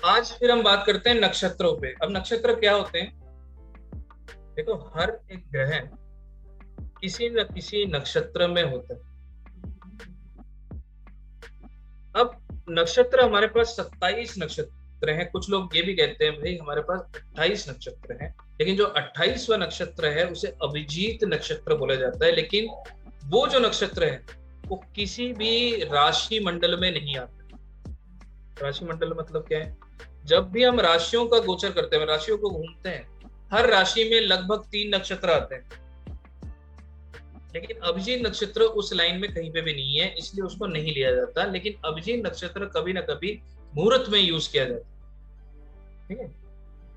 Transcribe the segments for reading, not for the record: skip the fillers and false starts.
आज फिर हम बात करते हैं नक्षत्रों पे। अब नक्षत्र क्या होते हैं? देखो, हर एक ग्रह किसी न किसी नक्षत्र में होता है। अब नक्षत्र हमारे पास 27 नक्षत्र हैं। कुछ लोग ये भी कहते हैं भाई हमारे पास 28 नक्षत्र हैं, लेकिन जो 28वां नक्षत्र है उसे अभिजीत नक्षत्र बोला जाता है। लेकिन वो जो नक्षत्र है वो किसी भी राशि मंडल में नहीं आता। राशि मंडल मतलब क्या है? जब भी हम राशियों का गोचर करते हैं, राशियों को घूमते हैं, हर राशि में लगभग 3 नक्षत्र आते हैं, लेकिन अभिजीत नक्षत्र उस लाइन में कहीं पे भी नहीं है, इसलिए उसको नहीं लिया जाता। लेकिन अभिजीत नक्षत्र कभी ना कभी मुहूर्त में यूज किया जाता है, ठीक है?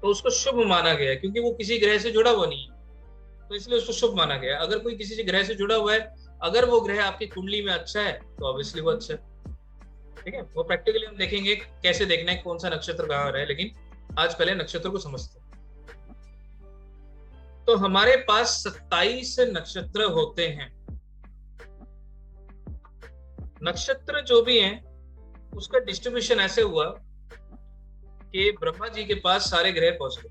तो उसको शुभ माना गया है, क्योंकि वो किसी ग्रह से जुड़ा हुआ नहीं है, तो इसलिए उसको शुभ माना गया है। अगर कोई किसी ग्रह से जुड़ा हुआ है, अगर वो ग्रह आपकी कुंडली में अच्छा है तो ऑब्वियसली वो अच्छा है, ठीक है? वो प्रैक्टिकली हम देखेंगे कैसे देखना है कौन सा नक्षत्र कहाँ रहा है, लेकिन आज पहले नक्षत्र को समझते हैं। तो हमारे पास 27 नक्षत्र होते हैं। नक्षत्र जो भी हैं उसका डिस्ट्रीब्यूशन ऐसे हुआ कि ब्रह्मा जी के पास सारे ग्रह पहुंच गए,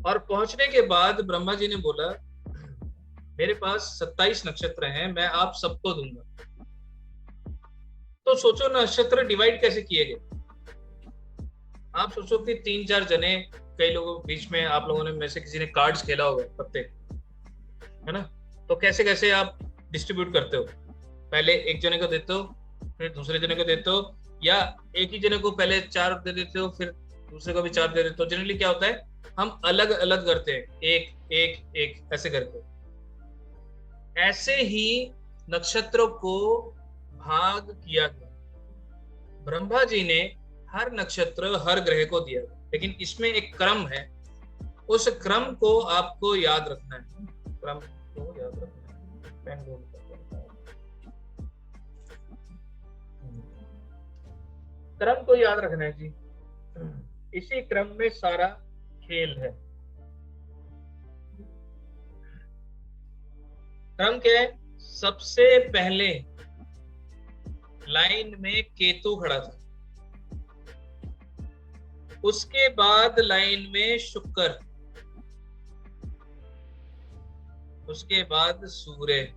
और पहुंचने के बाद ब्रह्मा जी ने बोला मेरे पास 27 नक्षत्र हैं, मैं आप सबको दूंगा। तो सोचो नक्षत्र डिवाइड कैसे किए गए। आप सोचो कि 3-4 जने, कई लोगों के बीच में आप लोगों ने में से किसी ने कार्ड्स खेला होगा, पत्ते, है ना? तो कैसे कैसे आप डिस्ट्रीब्यूट करते हो? पहले एक जने को देते हो, फिर दूसरे जने को देते हो, या एक ही जने को पहले 4 दे देते हो, फिर दूसरे को भी 4 दे देते हो। जनरली क्या होता है, हम अलग अलग करते हैं, एक एक एक ऐसे करके। ऐसे ही नक्षत्रों को भाग किया गया। ब्रह्मा जी ने हर नक्षत्र हर ग्रह को दिया, लेकिन इसमें एक क्रम है, उस क्रम को आपको याद रखना है। क्रम को याद रखना है। पेन रोल क्रम को याद रखना है जी। इसी क्रम में सारा खेल है। क्रम क्या है? सबसे पहले लाइन में केतु खड़ा था, उसके बाद लाइन में शुक्र, उसके बाद सूर्य,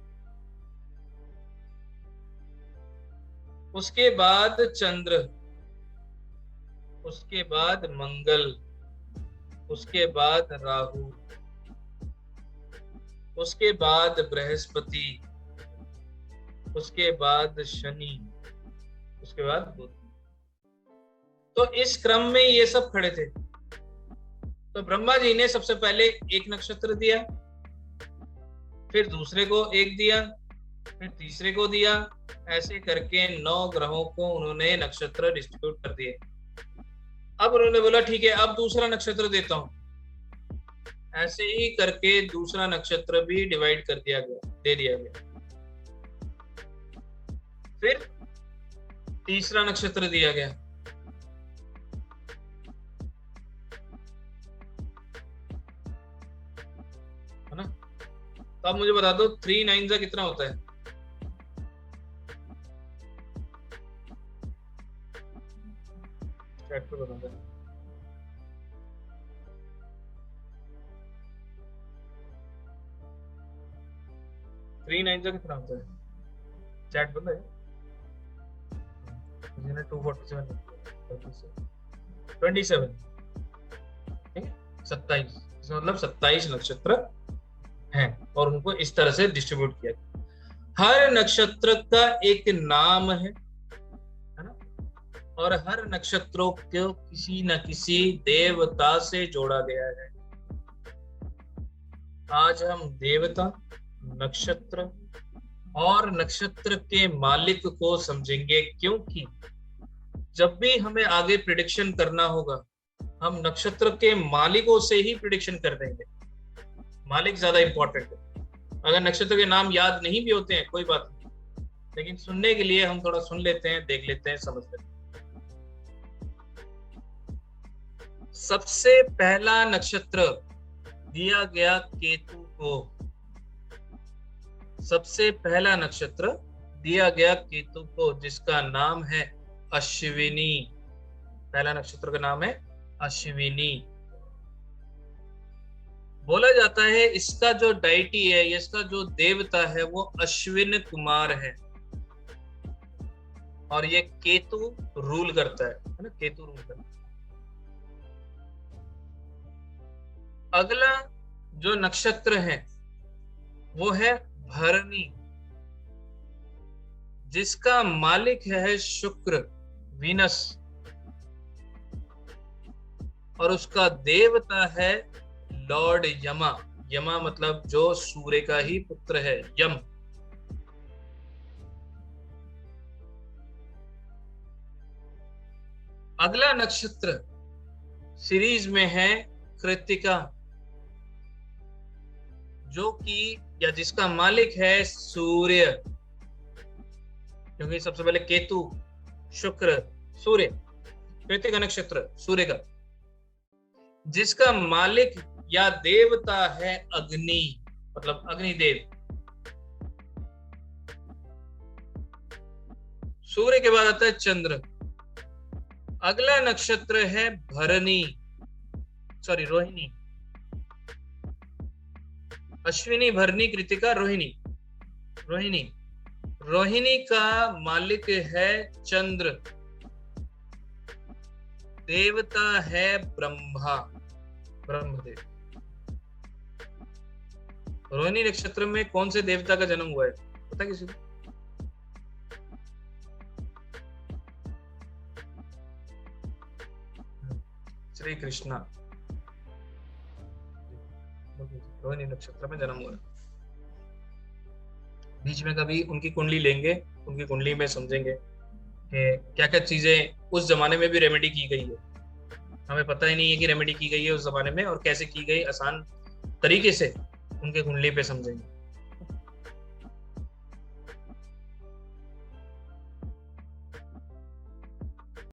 उसके बाद चंद्र, उसके बाद मंगल, उसके बाद राहु, उसके बाद बृहस्पति, उसके बाद शनि, उसके बाद बुध। तो इस क्रम में ये सब खड़े थे। तो ब्रह्मा जी ने सबसे पहले एक नक्षत्र दिया, फिर दूसरे को एक दिया, फिर तीसरे को दिया, ऐसे करके 9 ग्रहों को उन्होंने नक्षत्र डिस्ट्रीब्यूट कर दिए। अब उन्होंने बोला ठीक है अब दूसरा नक्षत्र देता हूं। ऐसे ही करके दूसरा नक्षत्र भी डिवाइड कर दिया गया, दे दिया गया। फिर तीसरा नक्षत्र दिया गया, है ना? तो अब मुझे बता दो 3 9 का कितना होता है? चैट पे बता दो। 3 9 का कितना होता है? चैट बंद है? किसी ने 247 27, ठीक है, 27, इसका मतलब 27 नक्षत्र हैं और उनको इस तरह से डिस्ट्रीब्यूट किया गया। हर नक्षत्र का एक नाम है ना? और हर नक्षत्रों को किसी न किसी देवता से जोड़ा गया है। आज हम देवता, नक्षत्र और नक्षत्र के मालिक को समझेंगे, क्योंकि जब भी हमें आगे प्रिडिक्शन करना होगा हम नक्षत्र के मालिकों से ही प्रिडिक्शन कर देंगे। मालिक ज्यादा इंपॉर्टेंट है। अगर नक्षत्र के नाम याद नहीं भी होते हैं कोई बात नहीं, लेकिन सुनने के लिए हम थोड़ा सुन लेते हैं, देख लेते हैं, समझ लेते हैं। सबसे पहला नक्षत्र दिया गया केतु को। सबसे पहला नक्षत्र दिया गया केतु को, जिसका नाम है अश्विनी। पहला नक्षत्र का नाम है अश्विनी। बोला जाता है इसका जो डाइटी है, इसका जो देवता है वो अश्विन कुमार है, और ये केतु रूल करता है ना, केतु रूल करता है। अगला जो नक्षत्र है वो है भरणी, जिसका मालिक है शुक्र, वीनस, और उसका देवता है लॉर्ड यमा। यमा मतलब जो सूर्य का ही पुत्र है, यम। अगला नक्षत्र सीरीज में है कृत्तिका, जो कि या जिसका मालिक है सूर्य, क्योंकि सबसे पहले केतु, शुक्र, सूर्य। कृत्तिका नक्षत्र सूर्य का, जिसका मालिक या देवता है अग्नि, मतलब अग्निदेव। सूर्य के बाद आता है चंद्र। अगला नक्षत्र है भरणी, सॉरी रोहिणी। अश्विनी, भरणी, कृतिका, रोहिणी। रोहिणी, रोहिणी का मालिक है चंद्र, देवता है ब्रह्मा, ब्रह्मदेव। रोहिणी नक्षत्र में कौन से देवता का जन्म हुआ है पता किसी को? श्री कृष्णा रोहिणी नक्षत्र में जन्म हुआ। बीच में कभी उनकी कुंडली लेंगे, उनकी कुंडली में समझेंगे कि क्या क्या चीजें उस जमाने में भी रेमेडी की गई है, हमें पता ही नहीं है कि रेमेडी की गई है उस जमाने में और कैसे की गई, आसान तरीके से उनके कुंडली पे समझेंगे।